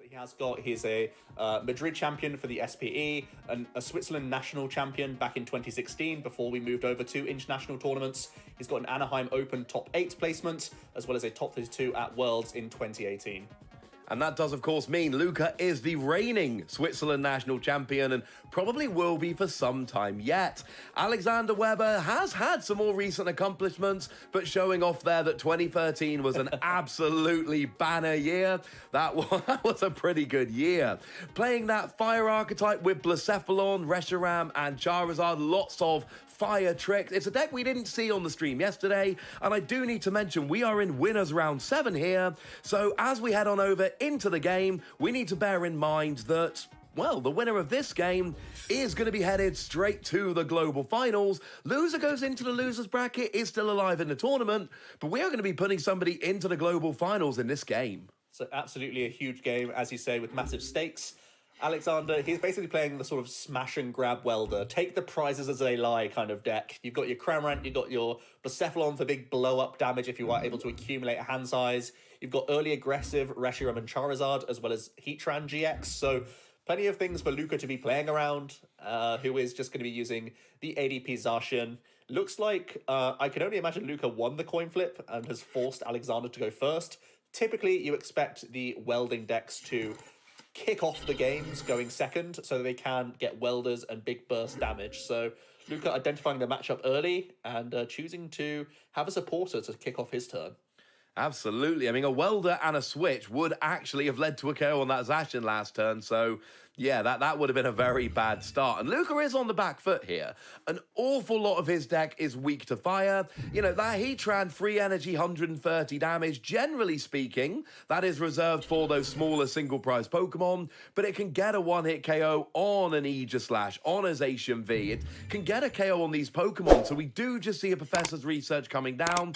He has got, he's a Madrid champion for the SPE, and a Switzerland national champion back in 2016 before we moved over to international tournaments. He's got an Anaheim Open top 8 placement, as well as a top 32 at Worlds in 2018. And that does, of course, mean Luca is the reigning Switzerland national champion and probably will be for some time yet. Alexander Weber has had some more recent accomplishments, but showing off there that 2013 was an absolutely banner year. That was a pretty good year. Playing that fire archetype with Blacephalon, Reshiram, and Charizard, lots of fire tricks. It's a deck we didn't see on the stream yesterday, and I do need to mention we are in winners round 7 here, so as we head on over into the game, we need to bear in mind that, well, the winner of this game is going to be headed straight to the global finals. Loser goes into the loser's bracket, is still alive in the tournament, but we are going to be putting somebody into the global finals in this game. So absolutely a huge game, as you say, with massive stakes. Alexander, he's basically playing the sort of smash and grab welder, take the prizes as they lie kind of deck. You've got your Cramorant, you've got your Blacephalon for big blow-up damage if you are able to accumulate a hand size. You've got early aggressive Reshiram and Charizard, as well as Heatran GX. So plenty of things for Luca to be playing around, who is just going to be using the ADP Zacian. Looks like, I can only imagine Luca won the coin flip and has forced Alexander to go first. Typically, you expect the welding decks to kick off the games going second so that they can get welders and big burst damage. So Luca identifying the matchup early and choosing to have a supporter to kick off his turn. Absolutely. I mean, a welder and a switch would actually have led to a KO on that Zacian last turn. So, yeah, that would have been a very bad start. And Luca is on the back foot here. An awful lot of his deck is weak to fire. You know, that Heatran, free energy, 130 damage. Generally speaking, that is reserved for those smaller single prize Pokemon. But it can get a one-hit KO on an Aegislash, on a Zacian V. It can get a KO on these Pokemon. So we do just see a Professor's Research coming down.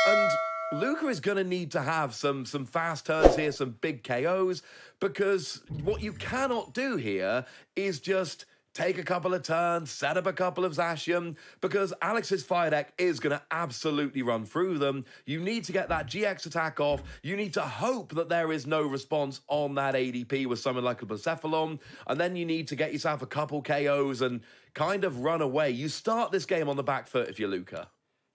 And Luca is going to need to have some fast turns here, some big KOs, because what you cannot do here is just take a couple of turns, set up a couple of Zacian, because Alex's fire deck is going to absolutely run through them. You need to get that GX attack off. You need to hope that there is no response on that ADP with someone like a Blacephalon, and then you need to get yourself a couple KOs and kind of run away. You start this game on the back foot if you're Luca.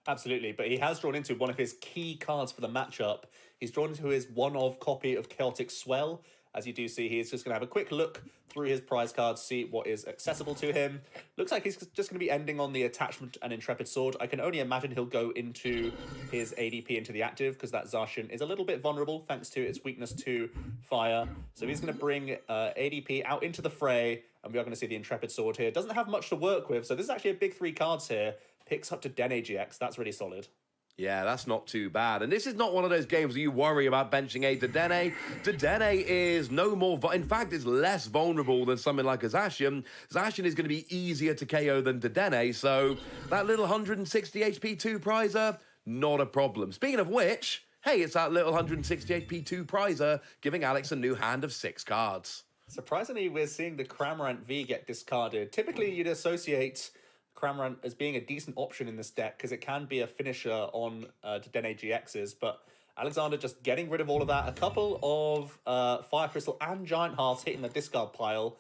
Absolutely, but he has drawn into one of his key cards for the matchup. He's drawn into his one-of copy of Chaotic Swell. As you do see, he's just going to have a quick look through his prize cards, see what is accessible to him. Looks like he's just going to be ending on the Attachment and Intrepid Sword. I can only imagine he'll go into his ADP into the active, because that Zacian is a little bit vulnerable thanks to its weakness to fire. So he's going to bring ADP out into the fray, and we are going to see the Intrepid Sword here. Doesn't have much to work with, so this is actually a big 3 cards here. Picks up to Dene GX. That's really solid. Yeah, that's not too bad. And this is not one of those games where you worry about benching a Dedenne. Dedenne is no more... In fact, it's less vulnerable than something like a Zacian. Zacian is going to be easier to KO than Dedenne. So that little 160 HP 2 prizer, not a problem. Speaking of which, hey, it's that little 160 HP 2 prizer giving Alex a new hand of 6 cards. Surprisingly, we're seeing the Cramorant V get discarded. Typically, you'd associate Cramorant as being a decent option in this deck because it can be a finisher on Dedenne GXs, but Alexander just getting rid of all of that. A couple of Fire Crystal and Giant Hearths hitting the discard pile.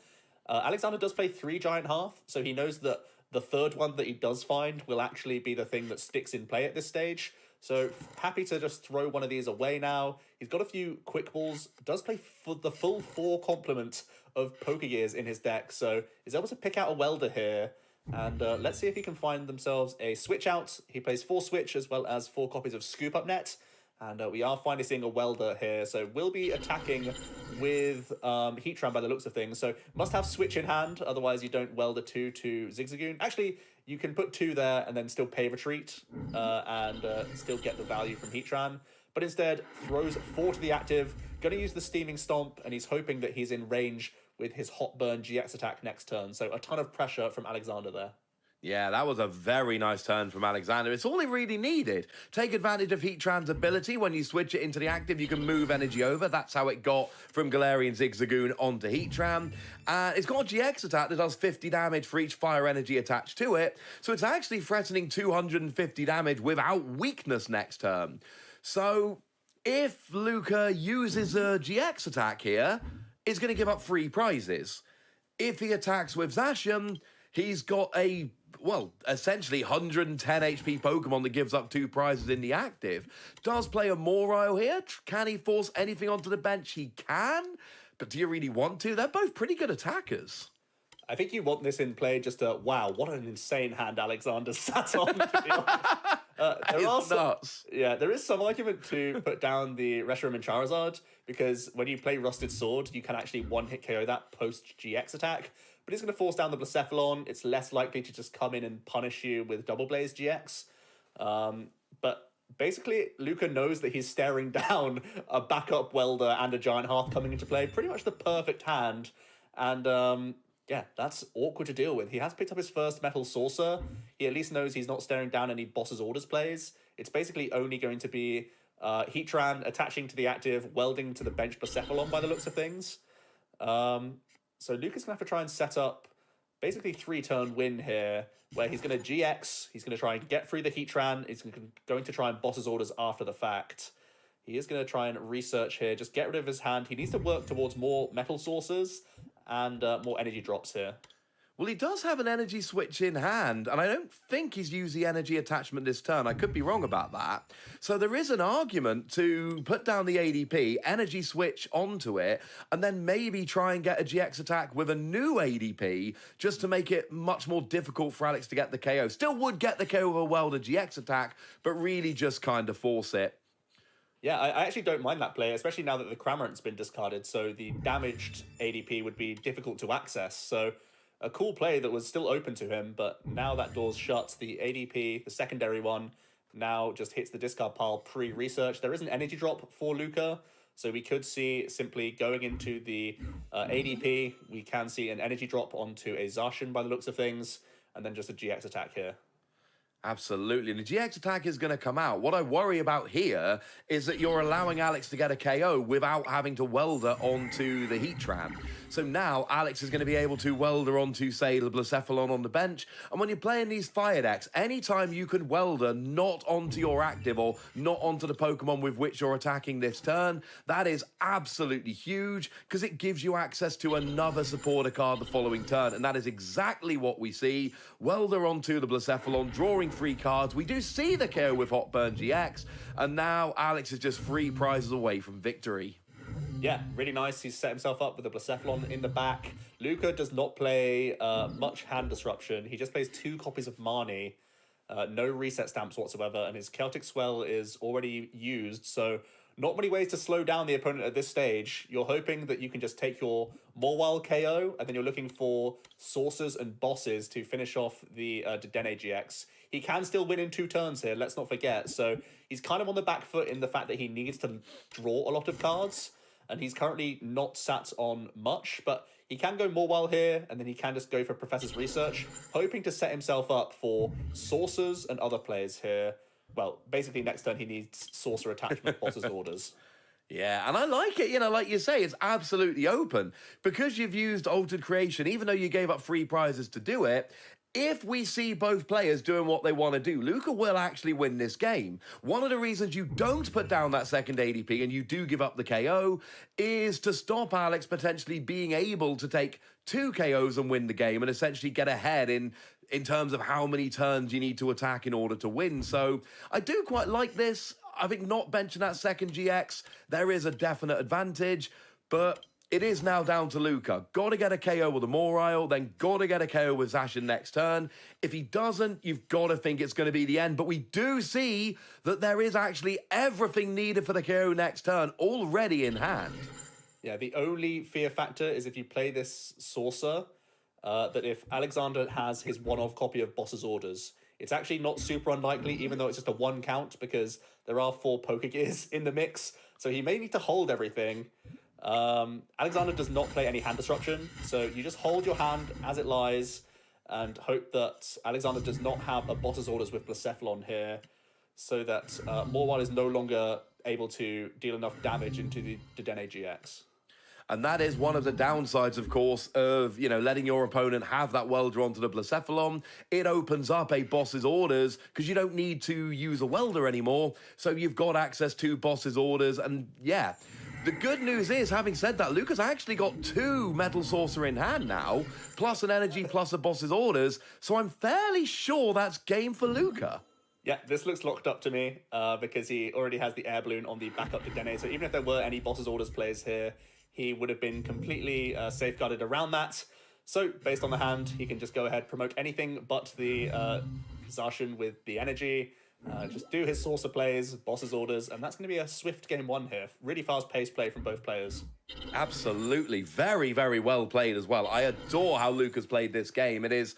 Alexander does play 3 Giant Hearth, so he knows that the third one that he does find will actually be the thing that sticks in play at this stage. So happy to just throw one of these away now. He's got a few quick balls, does play for the full 4 complement of Pokegears in his deck, so he's able to pick out a welder here. And let's see if he can find themselves a switch out. He plays 4 switch as well as 4 copies of Scoop Up Net. And we are finally seeing a welder here. So we'll be attacking with Heatran by the looks of things. So must have switch in hand. Otherwise you don't weld a 2 to Zigzagoon. Actually, you can put 2 there and then still pay retreat. And still get the value from Heatran. But instead throws 4 to the active. Going to use the Steaming Stomp. And he's hoping that he's in range with his Hot Burn GX attack next turn. So a ton of pressure from Alexander there. Yeah, that was a very nice turn from Alexander. It's all he really needed. Take advantage of Heatran's ability. When you switch it into the active, you can move energy over. That's how it got from Galarian Zigzagoon onto Heatran. It's got a GX attack that does 50 damage for each fire energy attached to it. So it's actually threatening 250 damage without weakness next turn. So if Luca uses a GX attack here, is going to give up free prizes. If he attacks with Zacian, he's got a, well, essentially 110 HP Pokemon that gives up 2 prizes in the active. Does play a Morile here. Can he force anything onto the bench? He can. But do you really want to? They're both pretty good attackers. I think you want this in play just to, wow, what an insane hand Alexander sat on, to be honest. Nuts. Yeah, there is some argument to put down the Reshiram and Charizard, because when you play Rusted Sword, you can actually one-hit KO that post-GX attack, but it's going to force down the Blacephalon. It's less likely to just come in and punish you with Double Blaze GX. But basically, Luca knows that he's staring down a backup Welder and a Giant Hearth coming into play. Pretty much the perfect hand. And yeah, that's awkward to deal with. He has picked up his first Metal Saucer. He at least knows he's not staring down any Boss's Orders plays. It's basically only going to be Heatran attaching to the active, welding to the bench Blacephalon by the looks of things. So Luca's going to have to try and set up basically 3-turn win here, where he's going to GX, he's going to try and get through the Heatran, he's going to try and Boss's Orders after the fact. He is going to try and research here, just get rid of his hand. He needs to work towards more Metal Saucers and more energy drops here. Well, he does have an energy switch in hand, and I don't think he's used the energy attachment this turn. I could be wrong about that. So there is an argument to put down the ADP, energy switch onto it, and then maybe try and get a GX attack with a new ADP just to make it much more difficult for Alex to get the KO. Still would get the KO with a Welder GX attack, but really just kind of force it. Yeah, I actually don't mind that play, especially now that the Cramorant's been discarded, so the damaged ADP would be difficult to access. So a cool play that was still open to him, but now that door's shut. The ADP, the secondary one, now just hits the discard pile pre-research. There is an energy drop for Luca, so we could see simply going into the ADP, we can see an energy drop onto a Zacian by the looks of things, and then just a GX attack here. Absolutely. And the GX attack is going to come out. What I worry about here is that you're allowing Alex to get a KO without having to welder onto the Heatran. So now Alex is going to be able to welder onto, say, the Blacephalon on the bench. And when you're playing these fire decks, anytime you can welder not onto your active or not onto the Pokemon with which you're attacking this turn, that is absolutely huge because it gives you access to another supporter card the following turn. And that is exactly what we see. Welder onto the Blacephalon, drawing 3 cards. We do see the KO with Hot Burn GX. And now Alex is just 3 prizes away from victory. Yeah, really nice. He's set himself up with the Blacephalon in the back. Luca does not play much hand disruption. He just plays 2 copies of Marnie, no reset stamps whatsoever, and his Celtic Swell is already used, so not many ways to slow down the opponent at this stage. You're hoping that you can just take your Morwile KO, and then you're looking for Saucers and Bosses to finish off the Dedenne GX. He can still win in 2 turns here, let's not forget, so he's kind of on the back foot in the fact that he needs to draw a lot of cards, and he's currently not sat on much, but he can go Morwile here, and then he can just go for Professor's Research, hoping to set himself up for Saucers and other plays here. Well, basically next turn he needs Saucer attachment, Boss's Orders. Yeah, and I like it, you know, like you say, it's absolutely open. Because you've used Altered Creation, even though you gave up 3 prizes to do it, if we see both players doing what they want to do, Luca will actually win this game. One of the reasons you don't put down that second ADP and you do give up the KO is to stop Alex potentially being able to take 2 KOs and win the game and essentially get ahead in terms of how many turns you need to attack in order to win. So I do quite like this. I think not benching that second GX, there is a definite advantage, but it is now down to Luca. Got to get a KO with a Morile, then got to get a KO with Zacian next turn. If he doesn't, you've got to think it's going to be the end. But we do see that there is actually everything needed for the KO next turn already in hand. Yeah, the only fear factor is if you play this Saucer, that if Alexander has his one-off copy of Boss's Orders, it's actually not super unlikely, even though it's just a 1 count, because there are 4 Pokegears in the mix. So he may need to hold everything. Alexander does not play any hand disruption, so you just hold your hand as it lies and hope that Alexander does not have a Boss's Orders with Blacephalon here, so that Morwile is no longer able to deal enough damage into the Dedenne GX. And that is one of the downsides, of course, of, you know, letting your opponent have that welder onto the Blacephalon. It opens up a Boss's Orders because you don't need to use a welder anymore. So you've got access to Boss's Orders. And yeah, The good news is, having said that, Luca's actually got 2 Metal Saucer in hand now, plus an energy, plus a boss's orders, so I'm fairly sure that's game for Luca. Yeah, this looks locked up to me because he already has the air balloon on the backup to Dene. So even if there were any boss's orders plays here, he would have been completely safeguarded around that. So based on the hand, he can just go ahead, promote anything but the Zacian with the energy. Just do his saucer plays, boss's orders, and that's going to be a swift game 1 here. Really fast-paced play from both players. Absolutely. Very, very well played as well. I adore how Luca's played this game. It is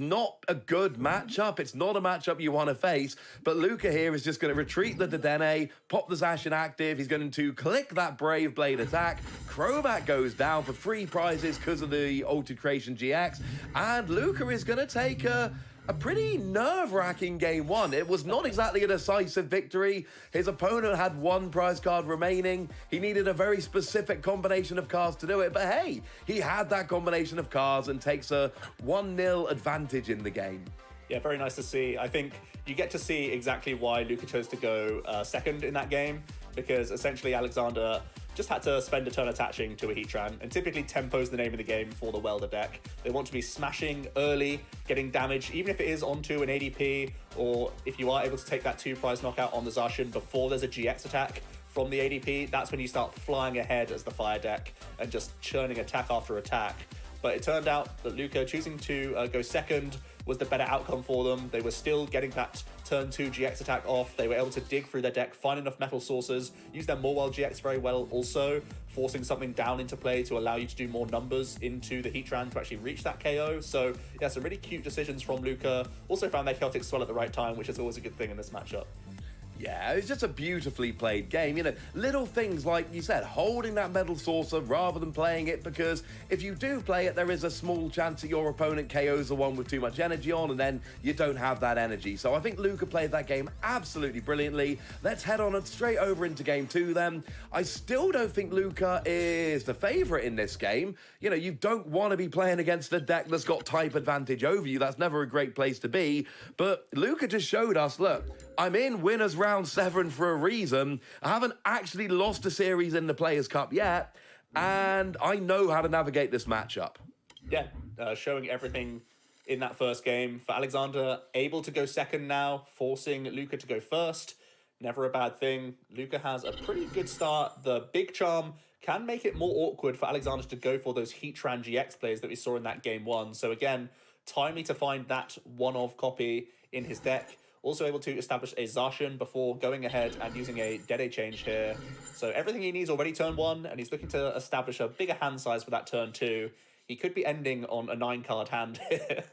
not a good matchup. It's not a matchup you want to face. But Luca here is just going to retreat the Dedenne, pop the Zacian active. He's going to click that Brave Blade attack. Crobat goes down for 3 prizes because of the Altered Creation GX. And Luca is going to take a pretty nerve-wracking game 1. It was not exactly a decisive victory. His opponent had 1 prize card remaining. He needed a very specific combination of cards to do it. But hey, he had that combination of cards and takes a 1-0 advantage in the game. Yeah, very nice to see. I think you get to see exactly why Luca chose to go second in that game, because essentially Alexander just had to spend a turn attaching to a Heatran, and typically tempo's the name of the game for the Welder deck. They want to be smashing early, getting damage, even if it is onto an ADP, or if you are able to take that 2 prize knockout on the Zacian before there's a GX attack from the ADP, that's when you start flying ahead as the fire deck and just churning attack after attack. But it turned out that Luca choosing to go second was the better outcome for them. They were still getting that turn 2 GX attack off. They were able to dig through their deck, find enough metal sources, use their Morwell GX very well also, forcing something down into play to allow you to do more numbers into the Heatran to actually reach that KO. So yeah, some really cute decisions from Luca. Also found their Celtic Swell at the right time, which is always a good thing in this matchup. Yeah, it's just a beautifully played game. You know, little things like you said, holding that Metal Saucer rather than playing it, because if you do play it, there is a small chance that your opponent KOs the one with too much energy on, and then you don't have that energy. So I think Luca played that game absolutely brilliantly. Let's head on straight over into game 2 then. I still don't think Luca is the favorite in this game. You know, you don't want to be playing against a deck that's got type advantage over you. That's never a great place to be. But Luca just showed us, look, I'm in winners round 7 for a reason. I haven't actually lost a series in the Players' Cup yet, and I know how to navigate this matchup. Yeah, showing everything in that first game. For Alexander, able to go second now, forcing Luca to go first. Never a bad thing. Luca has a pretty good start. The Big Charm can make it more awkward for Alexander to go for those Heatran GX plays that we saw in that game 1. So again, timely to find that one-of copy in his deck. Also able to establish a Zacian before going ahead and using a Dede change here. So everything he needs already turn 1, and he's looking to establish a bigger hand size for that turn 2. He could be ending on a 9-card hand here.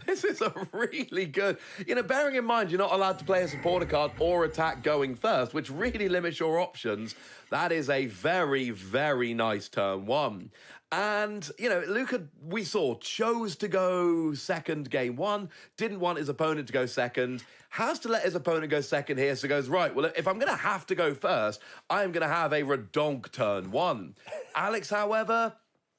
This is a really good... You know, bearing in mind you're not allowed to play a supporter card or attack going first, which really limits your options, that is a very, very nice turn 1. And, you know, Luca, we saw, chose to go second game 1, didn't want his opponent to go second, has to let his opponent go second here, so goes, right, well, if I'm going to have to go first, I'm going to have a redonk turn 1. Alex, however,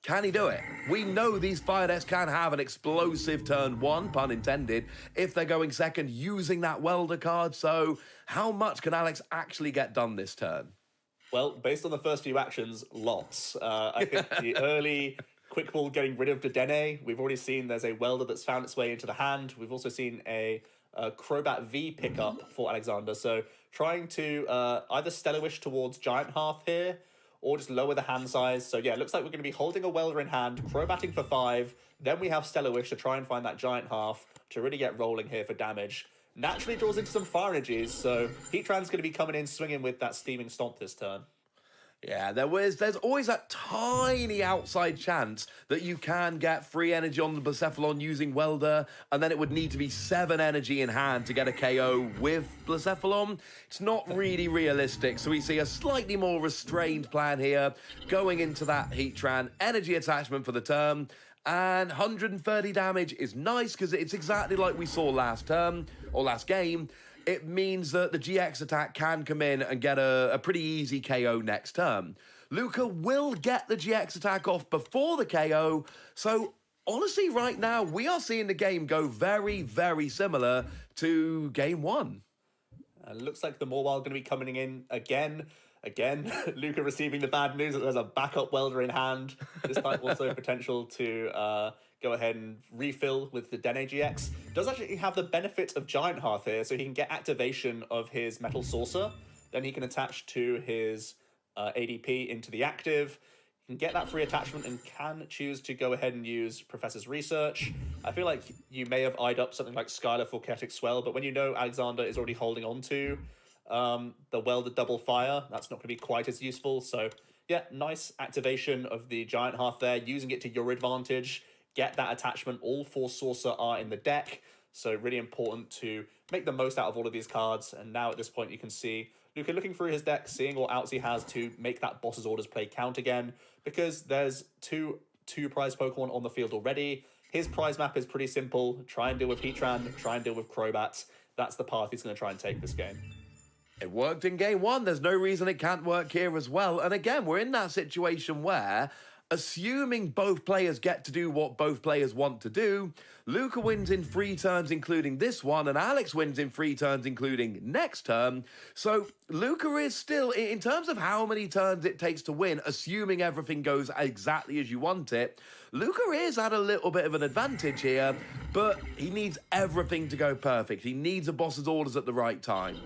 can he do it? We know these fire decks can have an explosive turn 1, pun intended, if they're going second using that welder card, so how much can Alex actually get done this turn? Well, based on the first few actions, lots. I think the early quick ball getting rid of Dedenne, we've already seen there's a welder that's found its way into the hand. We've also seen a Crobat V pickup for Alexander. So trying to either Stellar Wish towards Giant Hearth here, or just lower the hand size. So yeah, it looks like we're going to be holding a welder in hand, Crobatting for 5. Then we have Stellar Wish to try and find that Giant Hearth to really get rolling here for damage. Naturally draws into some fire energies, so Heatran's going to be coming in swinging with that Steaming Stomp this turn. Yeah, there's always that tiny outside chance that you can get free energy on the Blacephalon using Welder, and then it would need to be 7 energy in hand to get a KO with Blacephalon. It's not really realistic, so we see a slightly more restrained plan here, going into that Heatran, energy attachment for the turn, and 130 damage is nice because it's exactly like we saw last turn, or last game. It means that the GX attack can come in and get a pretty easy KO next turn. Luca will get the GX attack off before the KO, so honestly right now we are seeing the game go very, very similar to game 1. Looks like the Morwell going to be coming in again. Again, Luca receiving the bad news that there's a backup welder in hand. This time also potential to go ahead and refill with the Den AGX. Does actually have the benefit of Giant Hearth here, so he can get activation of his Metal Saucer. Then he can attach to his ADP into the active. You can get that free attachment and can choose to go ahead and use Professor's Research. I feel like you may have eyed up something like Skylar for Kinetic Swell, but when you know Alexander is already holding on to the Welded Double Fire, that's not going to be quite as useful. So yeah, nice activation of the Giant Hearth there, using it to your advantage. Get that attachment. All 4 Saucer are in the deck, so really important to make the most out of all of these cards. And now at this point you can see Luca looking through his deck, seeing what outs he has to make that Boss's Orders play count again, because there's two prize Pokemon on the field already. His prize map is pretty simple. Try and deal with Heatran, try and deal with Crobat. That's the path he's going to try and take this game. It worked in game 1. There's no reason it can't work here as well. And again, we're in that situation where, assuming both players get to do what both players want to do, Luca wins in 3 turns, including this one, and Alex wins in 3 turns, including next turn. So Luca is still, in terms of how many turns it takes to win, assuming everything goes exactly as you want it, Luca is at a little bit of an advantage here, but he needs everything to go perfect. He needs a Boss's Orders at the right time.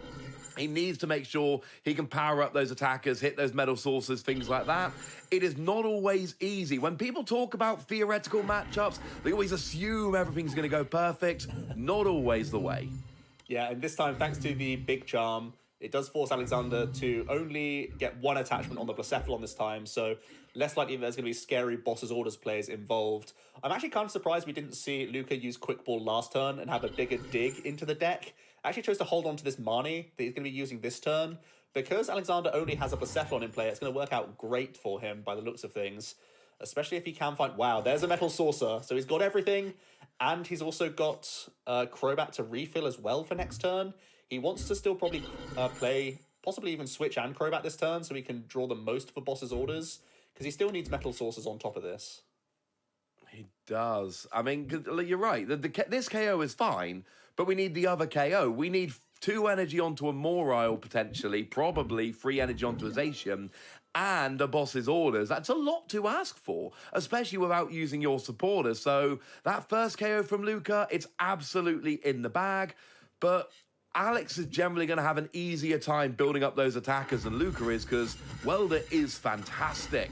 He needs to make sure he can power up those attackers, hit those Metal Saucers, things like that. It is not always easy. When people talk about theoretical matchups, they always assume everything's going to go perfect. Not always the way. Yeah, and this time, thanks to the Big Charm, it does force Alexander to only get 1 attachment on the Blacephalon this time, so less likely there's going to be scary Boss's Orders plays involved. I'm actually kind of surprised we didn't see Luca use Quick Ball last turn and have a bigger dig into the deck. Actually chose to hold on to this Marnie that he's going to be using this turn. Because Alexander only has a Blacephalon in play, it's going to work out great for him by the looks of things. Especially if he can find... Wow, there's a Metal Saucer. So he's got everything. And he's also got Crobat to refill as well for next turn. He wants to still probably play, possibly even switch and Crobat this turn so he can draw the most for Boss's Orders. Because he still needs Metal Saucers on top of this. He does. I mean, you're right. This KO is fine, but we need the other KO. We need 2 energy onto a Morile, potentially, probably 3 energy onto a Zacian, and a Boss's Orders. That's a lot to ask for, especially without using your supporters. So that first KO from Luca, it's absolutely in the bag, but Alex is generally going to have an easier time building up those attackers than Luca is, because Welder is fantastic.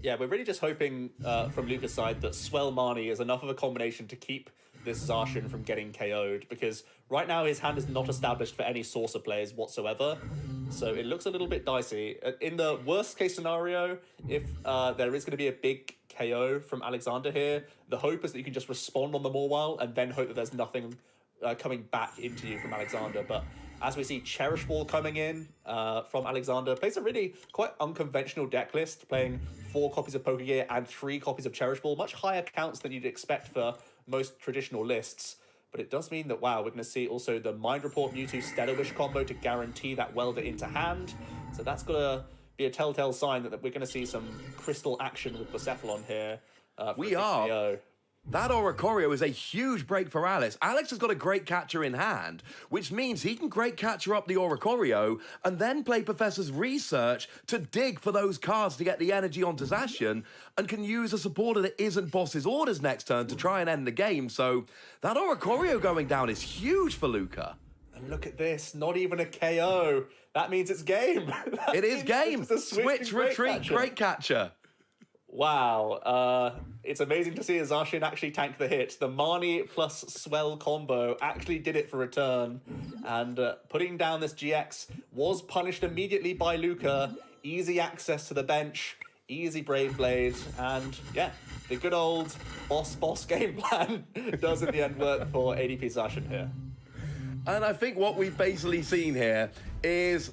Yeah, we're really just hoping from Luca's side that Swell Marnie is enough of a combination to keep this Zacian from getting KO'd, because right now his hand is not established for any Saucer players whatsoever, so it looks a little bit dicey. In the worst case scenario, if there is going to be a big KO from Alexander here, the hope is that you can just respond on the Mawile and then hope that there's nothing coming back into you from Alexander. But as we see Cherish Ball coming in from Alexander, plays a really quite unconventional deck list, playing 4 copies of Pokegear and 3 copies of Cherish Ball, much higher counts than you'd expect for most traditional lists. But it does mean that, wow, we're going to see also the Mind Report Mewtwo Stellar Wish combo to guarantee that Welder into hand. So that's got to be a telltale sign that we're going to see some crystal action with Blacephalon here. We are. KO. That Oricorio is a huge break for Alex. Alex has got a great catcher in hand, which means he can great catcher up the Oricorio and then play Professor's Research to dig for those cards to get the energy onto Zacian, and can use a supporter that isn't Boss's Orders next turn to try and end the game. So that Oricorio going down is huge for Luca. And look at this, not even a KO. That means it's game. It is game. Switch, retreat, great catcher. Wow, it's amazing to see a Zacian actually tank the hit. The Marnie plus Swell combo actually did it for a turn, and putting down this GX was punished immediately by Luca. Easy access to the bench, easy Brave Blade, and yeah, the good old boss game plan does in the end work for ADP Zacian here. And I think what we've basically seen here is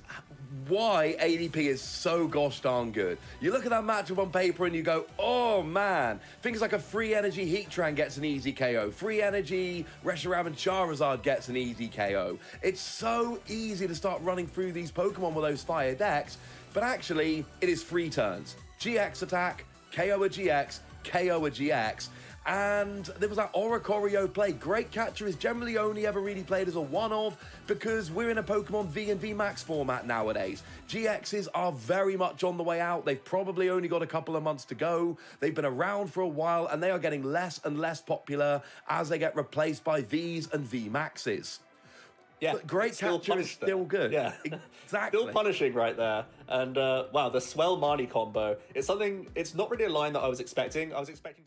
why ADP is so gosh darn good. You look at that matchup on paper and you go, oh man, things like a free energy Heatran gets an easy KO, free energy Reshiram and Charizard gets an easy KO. It's so easy to start running through these Pokemon with those fire decks, but actually it is 3 turns. GX attack, KO a GX, KO a GX, And there was that Oricorio play. Great Catcher is generally only ever really played as a one-of because we're in a Pokemon V and V Max format nowadays. GXs are very much on the way out. They've probably only got a couple of months to go. They've been around for a while and they are getting less and less popular as they get replaced by Vs and V Maxes. Yeah, but Great Catcher is still good. Yeah, exactly. Still punishing right there. And wow, the Swell Marnie combo. It's something. It's not really a line that I was expecting. I was expecting.